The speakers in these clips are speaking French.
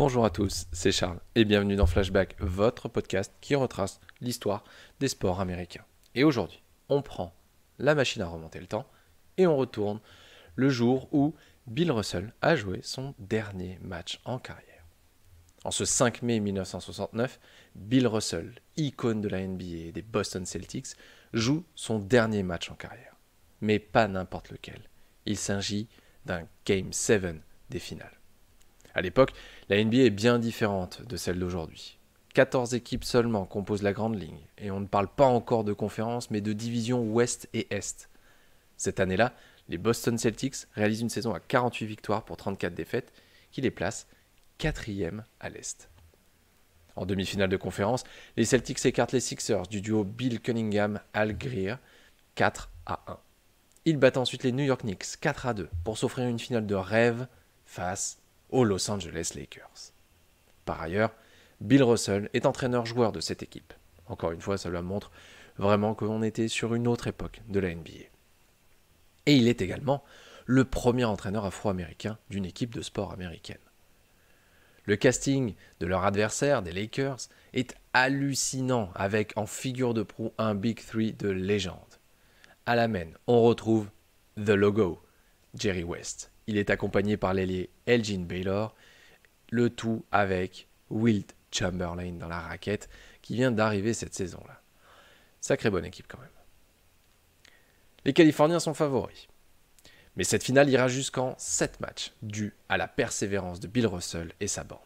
Bonjour à tous, c'est Charles et bienvenue dans Flashback, votre podcast qui retrace l'histoire des sports américains. Et aujourd'hui, on prend la machine à remonter le temps et on retourne le jour où Bill Russell a joué son dernier match en carrière. En ce 5 mai 1969, Bill Russell, icône de la NBA et des Boston Celtics, joue son dernier match en carrière. Mais pas n'importe lequel. Il s'agit d'un Game 7 des finales. À l'époque, la NBA est bien différente de celle d'aujourd'hui. 14 équipes seulement composent la grande ligne, et on ne parle pas encore de conférence, mais de divisions ouest et est. Cette année-là, les Boston Celtics réalisent une saison à 48 victoires pour 34 défaites, qui les place 4e à l'est. En demi-finale de conférence, les Celtics écartent les Sixers du duo Bill Cunningham-Al Greer 4-1. Ils battent ensuite les New York Knicks 4-2 pour s'offrir une finale de rêve face aux Los Angeles Lakers. Par ailleurs, Bill Russell est entraîneur-joueur de cette équipe. Encore une fois, cela montre vraiment qu'on était sur une autre époque de la NBA. Et il est également le premier entraîneur afro-américain d'une équipe de sport américaine. Le casting de leur adversaire, des Lakers, est hallucinant avec en figure de proue un Big Three de légende. À la main, on retrouve The Logo, Jerry West. Il est accompagné par l'ailier Elgin Baylor, le tout avec Wilt Chamberlain dans la raquette qui vient d'arriver cette saison-là. Sacrée bonne équipe quand même. Les Californiens sont favoris. Mais cette finale ira jusqu'en 7 matchs, dû à la persévérance de Bill Russell et sa bande.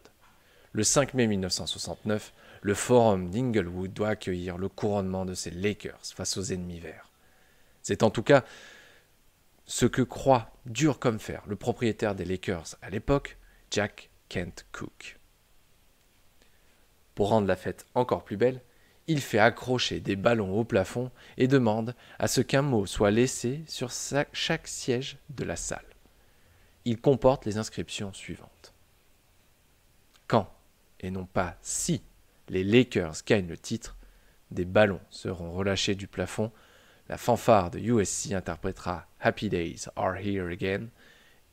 Le 5 mai 1969, le Forum d'Inglewood doit accueillir le couronnement de ses Lakers face aux ennemis verts. C'est en tout cas ce que croit, dur comme fer, le propriétaire des Lakers à l'époque, Jack Kent Cooke. Pour rendre la fête encore plus belle, il fait accrocher des ballons au plafond et demande à ce qu'un mot soit laissé sur chaque siège de la salle. Il comporte les inscriptions suivantes. Quand, et non pas si, les Lakers gagnent le titre, des ballons seront relâchés du plafond. La fanfare de USC interprétera Happy Days Are Here Again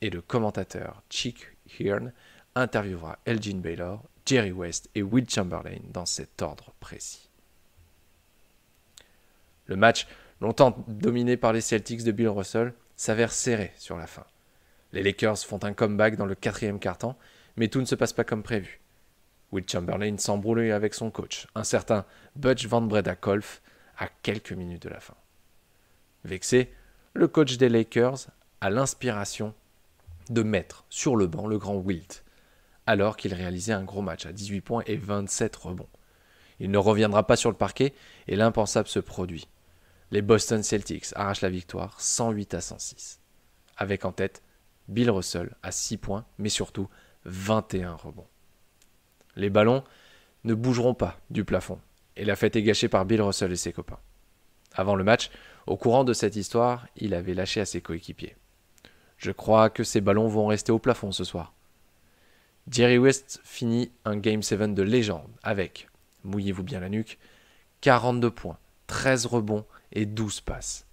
et le commentateur Chick Hearn interviewera Elgin Baylor, Jerry West et Wilt Chamberlain dans cet ordre précis. Le match, longtemps dominé par les Celtics de Bill Russell, s'avère serré sur la fin. Les Lakers font un comeback dans le 4e quart-temps, mais tout ne se passe pas comme prévu. Wilt Chamberlain s'embrouille avec son coach, un certain Butch Van Breda Kolff, à quelques minutes de la fin. Vexé, le coach des Lakers a l'inspiration de mettre sur le banc le grand Wilt, alors qu'il réalisait un gros match à 18 points et 27 rebonds. Il ne reviendra pas sur le parquet et l'impensable se produit. Les Boston Celtics arrachent la victoire 108-106, avec en tête Bill Russell à 6 points, mais surtout 21 rebonds. Les ballons ne bougeront pas du plafond, et la fête est gâchée par Bill Russell et ses copains. Avant le match, au courant de cette histoire, il avait lâché à ses coéquipiers. « Je crois que ces ballons vont rester au plafond ce soir. » Jerry West finit un Game 7 de légende avec, mouillez-vous bien la nuque, 42 points, 13 rebonds et 12 passes.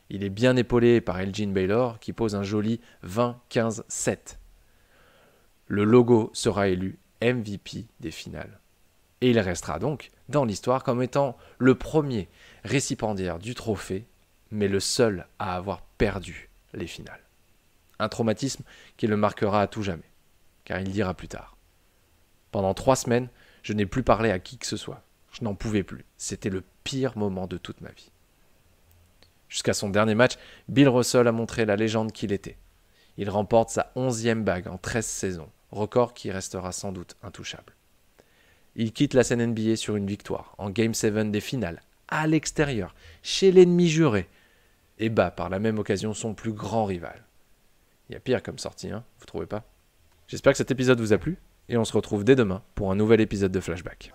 Il est bien épaulé par Elgin Baylor qui pose un joli 20-15-7. Le Logo sera élu MVP des finales. Et il restera donc dans l'histoire comme étant le premier récipiendaire du trophée, mais le seul à avoir perdu les finales. Un traumatisme qui le marquera à tout jamais, car il dira plus tard. Pendant 3 semaines, je n'ai plus parlé à qui que ce soit. Je n'en pouvais plus. C'était le pire moment de toute ma vie. Jusqu'à son dernier match, Bill Russell a montré la légende qu'il était. Il remporte sa 11e bague en 13 saisons, record qui restera sans doute intouchable. Il quitte la scène NBA sur une victoire, en Game 7 des finales, à l'extérieur, chez l'ennemi juré, et bat par la même occasion son plus grand rival. Il y a pire comme sortie, hein, vous trouvez pas ? J'espère que cet épisode vous a plu, et on se retrouve dès demain pour un nouvel épisode de Flashback.